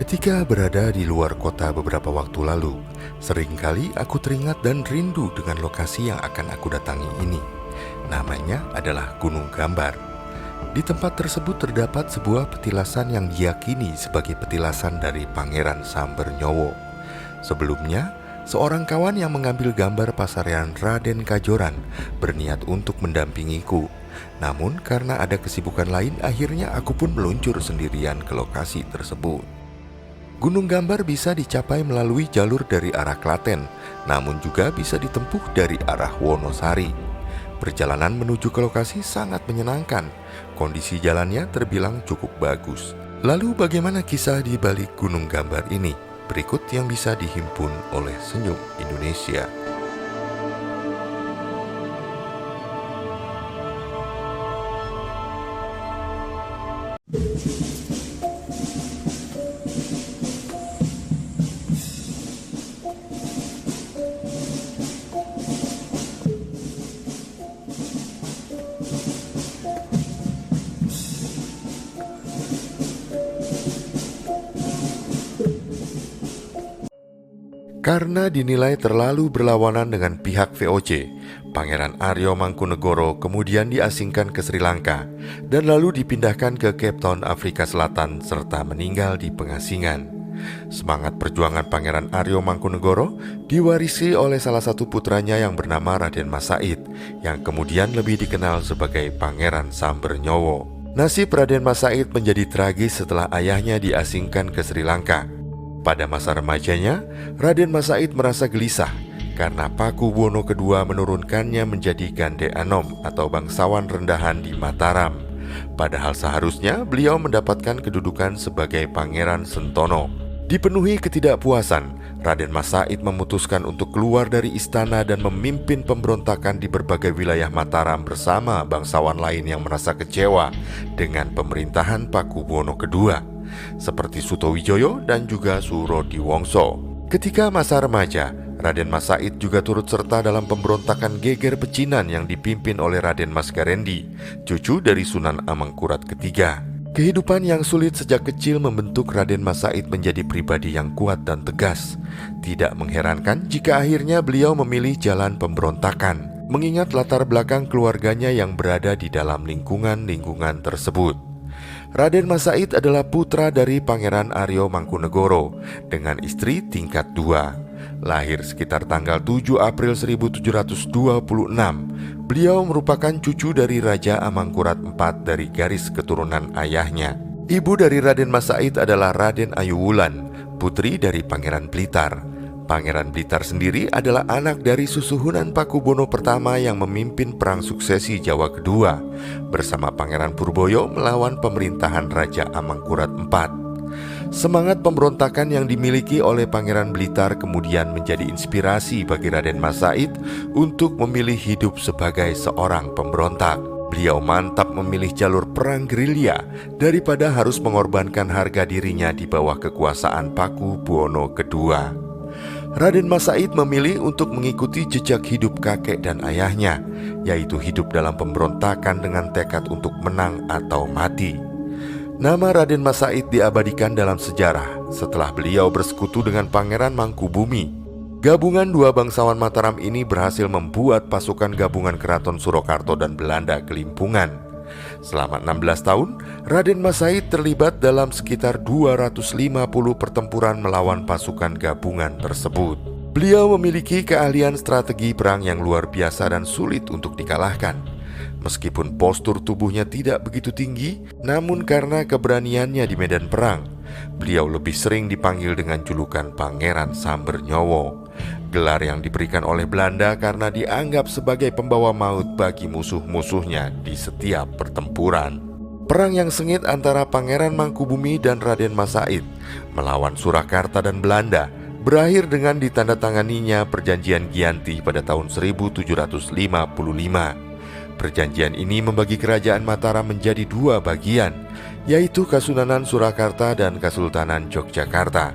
Ketika berada di luar kota beberapa waktu lalu, seringkali aku teringat dan rindu dengan lokasi yang akan aku datangi ini. Namanya adalah Gunung Gambar. Di tempat tersebut terdapat sebuah petilasan yang diyakini sebagai petilasan dari Pangeran Sambernyowo. Sebelumnya, seorang kawan yang mengambil gambar pasarean Raden Kajoran berniat untuk mendampingiku. Namun karena ada kesibukan lain, akhirnya aku pun meluncur sendirian ke lokasi tersebut. Gunung Gambar bisa dicapai melalui jalur dari arah Klaten, namun juga bisa ditempuh dari arah Wonosari. Perjalanan menuju ke lokasi sangat menyenangkan. Kondisi jalannya terbilang cukup bagus. Lalu bagaimana kisah di balik Gunung Gambar ini? Berikut yang bisa dihimpun oleh Senyum Indonesia. Karena dinilai terlalu berlawanan dengan pihak VOC, Pangeran Aryo Mangkunegoro kemudian diasingkan ke Sri Lanka dan lalu dipindahkan ke Cape Town, Afrika Selatan serta meninggal di pengasingan. Semangat perjuangan Pangeran Aryo Mangkunegoro diwarisi oleh salah satu putranya yang bernama Raden Mas Said, yang kemudian lebih dikenal sebagai Pangeran Sambernyowo. Nasib Raden Mas Said menjadi tragis setelah ayahnya diasingkan ke Sri Lanka. Pada masa remajanya, Raden Mas Said merasa gelisah karena Paku Buwono II menurunkannya menjadi Gande Anom atau bangsawan rendahan di Mataram. Padahal seharusnya beliau mendapatkan kedudukan sebagai Pangeran Sentono. Dipenuhi ketidakpuasan, Raden Mas Said memutuskan untuk keluar dari istana dan memimpin pemberontakan di berbagai wilayah Mataram bersama bangsawan lain yang merasa kecewa dengan pemerintahan Paku Buwono II, seperti Sutowijoyo dan juga Surodiwongso. Ketika masa remaja, Raden Mas Said juga turut serta dalam pemberontakan Geger Pecinan yang dipimpin oleh Raden Mas Garendi, cucu dari Sunan Amangkurat III. Kehidupan yang sulit sejak kecil membentuk Raden Mas Said menjadi pribadi yang kuat dan tegas. Tidak mengherankan jika akhirnya beliau memilih jalan pemberontakan, mengingat latar belakang keluarganya yang berada di dalam lingkungan tersebut. Raden Mas Said adalah putra dari Pangeran Aryo Mangkunegoro dengan istri tingkat 2. Lahir sekitar tanggal 7 April 1726, beliau merupakan cucu dari Raja Amangkurat IV dari garis keturunan ayahnya. Ibu dari Raden Mas Said adalah Raden Ayu Wulan, putri dari Pangeran Blitar. Pangeran Blitar sendiri adalah anak dari susuhunan Paku Buwono I yang memimpin Perang Suksesi Jawa kedua bersama Pangeran Purboyo melawan pemerintahan Raja Amangkurat IV. Semangat pemberontakan yang dimiliki oleh Pangeran Blitar kemudian menjadi inspirasi bagi Raden Mas Said untuk memilih hidup sebagai seorang pemberontak. Beliau mantap memilih jalur perang gerilya daripada harus mengorbankan harga dirinya di bawah kekuasaan Paku Buwono II. Raden Mas Said memilih untuk mengikuti jejak hidup kakek dan ayahnya, yaitu hidup dalam pemberontakan dengan tekad untuk menang atau mati. Nama Raden Mas Said diabadikan dalam sejarah setelah beliau bersekutu dengan Pangeran Mangkubumi. Gabungan dua bangsawan Mataram ini berhasil membuat pasukan gabungan Keraton Surakarta dan Belanda kelimpungan. Selama 16 tahun, Raden Mas Said terlibat dalam sekitar 250 pertempuran melawan pasukan gabungan tersebut. Beliau memiliki keahlian strategi perang yang luar biasa dan sulit untuk dikalahkan. Meskipun postur tubuhnya tidak begitu tinggi, namun karena keberaniannya di medan perang, beliau lebih sering dipanggil dengan julukan Pangeran Sambernyowo. Gelar yang diberikan oleh Belanda karena dianggap sebagai pembawa maut bagi musuh-musuhnya di setiap pertempuran. Perang yang sengit antara Pangeran Mangkubumi dan Raden Mas Said melawan Surakarta dan Belanda berakhir dengan ditandatanganinya Perjanjian Giyanti pada tahun 1755. Perjanjian ini membagi kerajaan Mataram menjadi dua bagian, yaitu Kasunanan Surakarta dan Kesultanan Yogyakarta.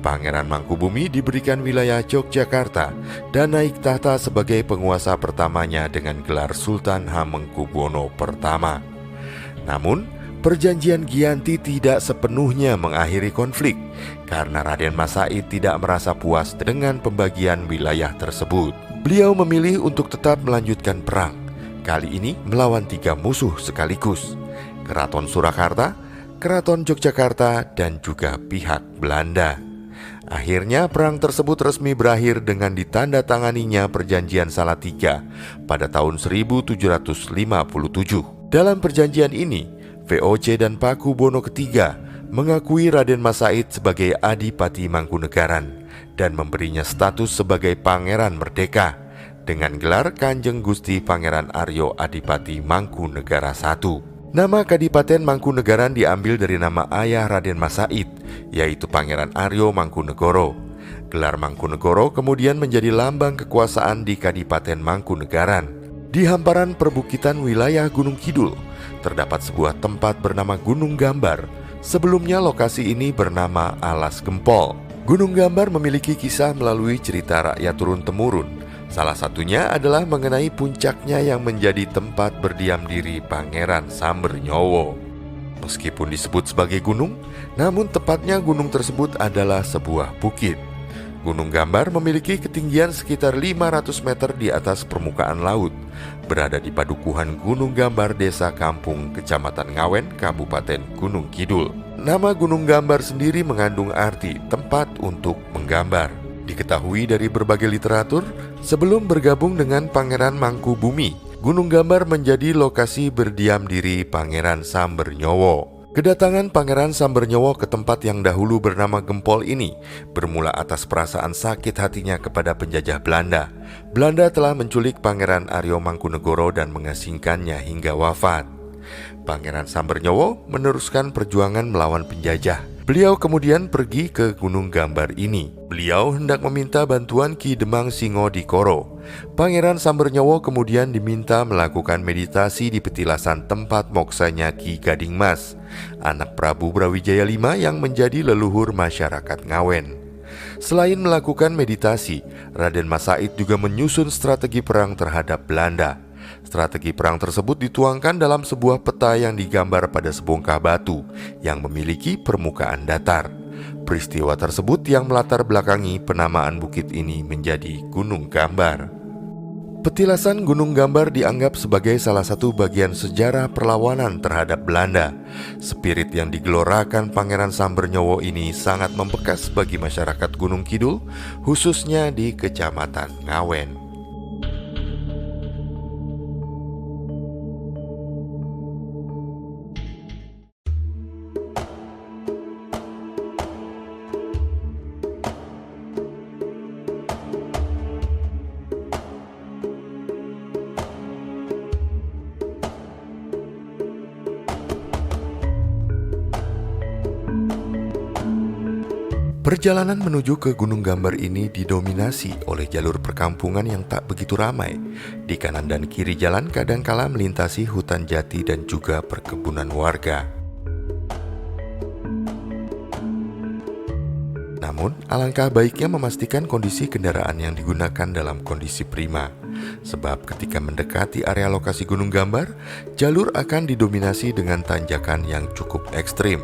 Pangeran Mangkubumi diberikan wilayah Yogyakarta dan naik tahta sebagai penguasa pertamanya dengan gelar Sultan Hamengkubuwono I. Namun, Perjanjian Giyanti tidak sepenuhnya mengakhiri konflik karena Raden Mas Said tidak merasa puas dengan pembagian wilayah tersebut. Beliau memilih untuk tetap melanjutkan perang, kali ini melawan 3 musuh sekaligus: Keraton Surakarta, Keraton Yogyakarta, dan juga pihak Belanda. Akhirnya perang tersebut resmi berakhir dengan ditandatanganinya Perjanjian Salatiga pada tahun 1757. Dalam perjanjian ini, VOC dan Paku Bono III mengakui Raden Mas Said sebagai Adipati Mangkunegaran dan memberinya status sebagai Pangeran Merdeka dengan gelar Kanjeng Gusti Pangeran Aryo Adipati Mangkunegara I. Nama Kadipaten Mangkunegaran diambil dari nama ayah Raden Mas Said, yaitu Pangeran Aryo Mangkunegoro. Gelar Mangkunegoro kemudian menjadi lambang kekuasaan di Kadipaten Mangkunegaran. Di hamparan perbukitan wilayah Gunung Kidul, terdapat sebuah tempat bernama Gunung Gambar. Sebelumnya lokasi ini bernama Alas Gempol. Gunung Gambar memiliki kisah melalui cerita rakyat turun-temurun. Salah satunya adalah mengenai puncaknya yang menjadi tempat berdiam diri Pangeran Sambernyowo. Meskipun disebut sebagai gunung, namun tepatnya gunung tersebut adalah sebuah bukit. Gunung Gambar memiliki ketinggian sekitar 500 meter di atas permukaan laut, berada di padukuhan Gunung Gambar, Desa Kampung, Kecamatan Ngawen, Kabupaten Gunung Kidul. Nama Gunung Gambar sendiri mengandung arti tempat untuk menggambar. Diketahui dari berbagai literatur, sebelum bergabung dengan Pangeran Mangkubumi, Gunung Gambar menjadi lokasi berdiam diri Pangeran Sambernyowo. Kedatangan Pangeran Sambernyowo ke tempat yang dahulu bernama Gempol ini bermula atas perasaan sakit hatinya kepada penjajah Belanda. Belanda telah menculik Pangeran Aryo Mangkunegoro dan mengasingkannya hingga wafat. Pangeran Sambernyowo meneruskan perjuangan melawan penjajah. Beliau kemudian pergi ke Gunung Gambar ini. Beliau hendak meminta bantuan Ki Demang Singodikoro. Pangeran Sambernyowo kemudian diminta melakukan meditasi di petilasan tempat moksanya Ki Gading Mas, anak Prabu Brawijaya V yang menjadi leluhur masyarakat Ngawen. Selain melakukan meditasi, Raden Mas Said juga menyusun strategi perang terhadap Belanda. Strategi perang tersebut dituangkan dalam sebuah peta yang digambar pada sebongkah batu yang memiliki permukaan datar. Peristiwa tersebut yang melatar belakangi penamaan bukit ini menjadi Gunung Gambar. Petilasan Gunung Gambar dianggap sebagai salah satu bagian sejarah perlawanan terhadap Belanda. Spirit yang digelorakan Pangeran Sambernyowo ini sangat membekas bagi masyarakat Gunung Kidul, khususnya di Kecamatan Ngawen. Perjalanan menuju ke Gunung Gambar ini didominasi oleh jalur perkampungan yang tak begitu ramai. Di kanan dan kiri jalan kadangkala melintasi hutan jati dan juga perkebunan warga. Namun, alangkah baiknya memastikan kondisi kendaraan yang digunakan dalam kondisi prima. Sebab ketika mendekati area lokasi Gunung Gambar, jalur akan didominasi dengan tanjakan yang cukup ekstrim.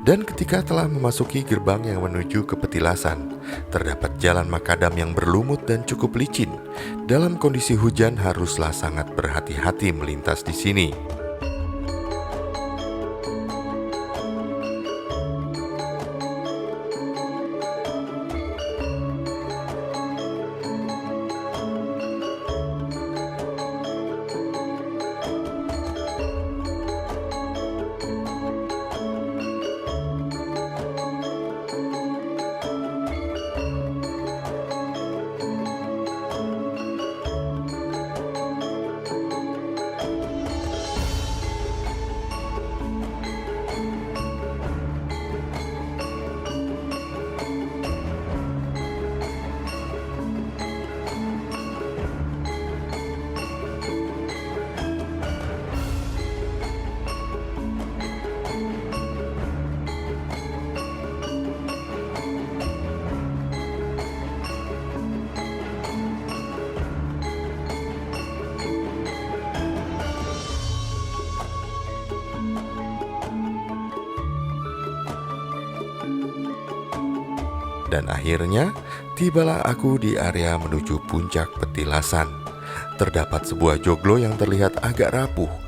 Dan ketika telah memasuki gerbang yang menuju ke petilasan, terdapat jalan makadam yang berlumut dan cukup licin. Dalam kondisi hujan haruslah sangat berhati-hati melintas di sini. Dan akhirnya, tibalah aku di area menuju puncak petilasan. Terdapat sebuah joglo yang terlihat agak rapuh.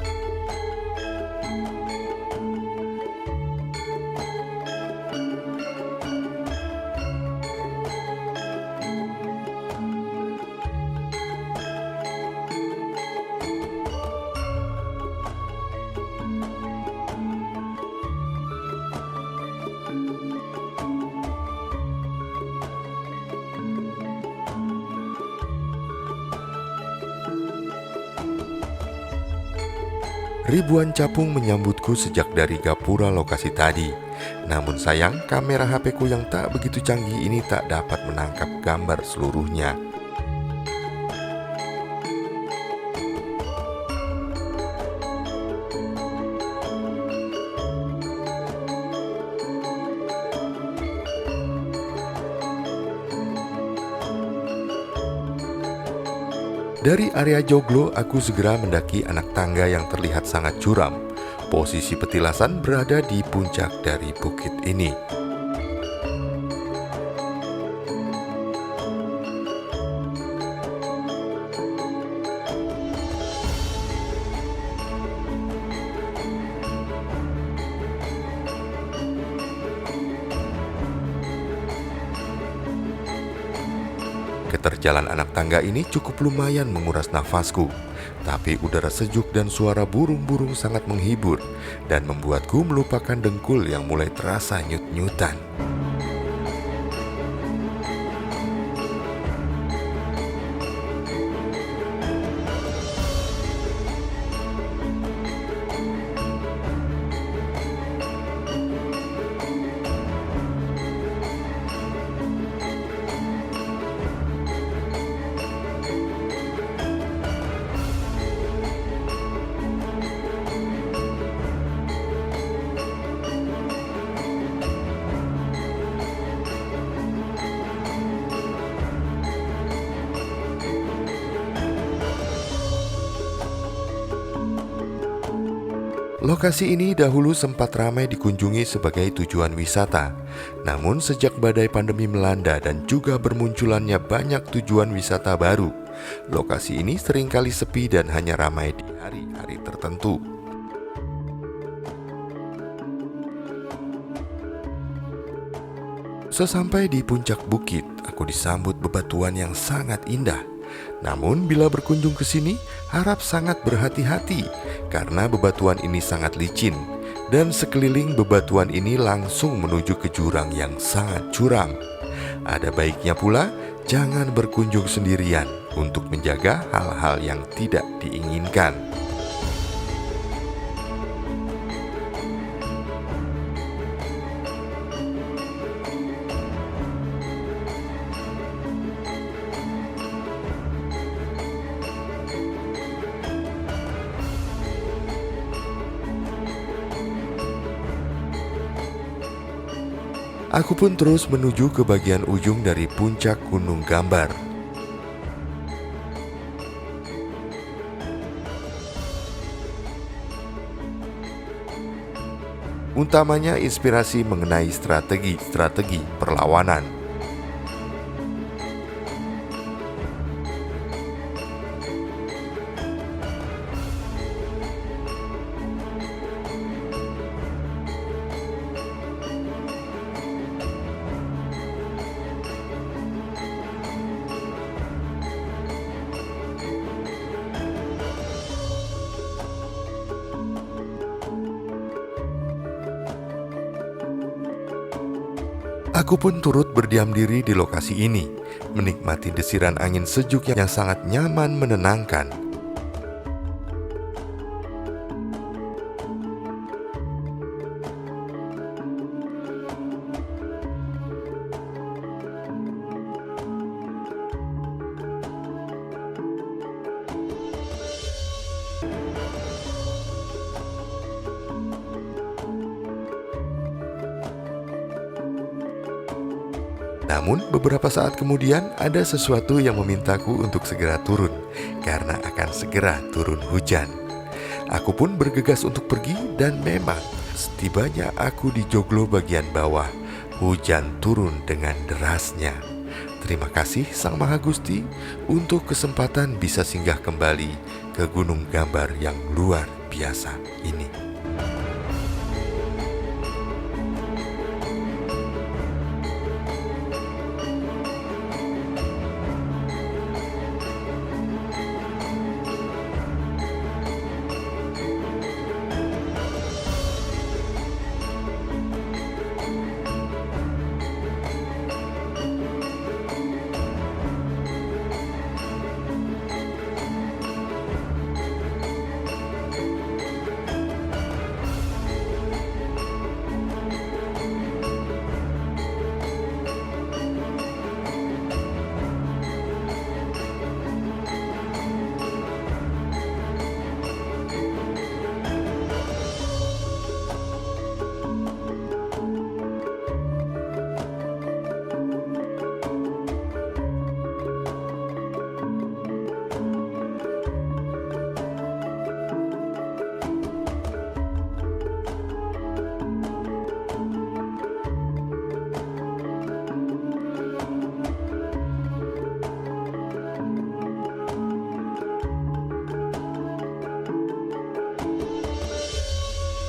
Ribuan capung menyambutku sejak dari gapura lokasi tadi. Namun sayang, kamera HP-ku yang tak begitu canggih ini tak dapat menangkap gambar seluruhnya. Dari area joglo, aku segera mendaki anak tangga yang terlihat sangat curam. Posisi petilasan berada di puncak dari bukit ini. Keterjalan anak tangga ini cukup lumayan menguras nafasku, tapi udara sejuk dan suara burung-burung sangat menghibur dan membuatku melupakan dengkul yang mulai terasa nyut-nyutan. Lokasi ini dahulu sempat ramai dikunjungi sebagai tujuan wisata. Namun sejak badai pandemi melanda dan juga bermunculannya banyak tujuan wisata baru, lokasi ini seringkali sepi dan hanya ramai di hari-hari tertentu. Sesampai di puncak bukit, aku disambut bebatuan yang sangat indah. Namun bila berkunjung ke sini, harap sangat berhati-hati karena bebatuan ini sangat licin dan sekeliling bebatuan ini langsung menuju ke jurang yang sangat curam. Ada baiknya pula jangan berkunjung sendirian untuk menjaga hal-hal yang tidak diinginkan. Aku pun terus menuju ke bagian ujung dari puncak Gunung Gambar. Utamanya inspirasi mengenai strategi perlawanan. Aku pun turut berdiam diri di lokasi ini, menikmati desiran angin sejuk yang sangat nyaman menenangkan. Namun beberapa saat kemudian ada sesuatu yang memintaku untuk segera turun karena akan segera turun hujan. Aku pun bergegas untuk pergi dan memang setibanya aku di joglo bagian bawah, hujan turun dengan derasnya. Terima kasih Sang Maha Gusti untuk kesempatan bisa singgah kembali ke Gunung Gambar yang luar biasa ini.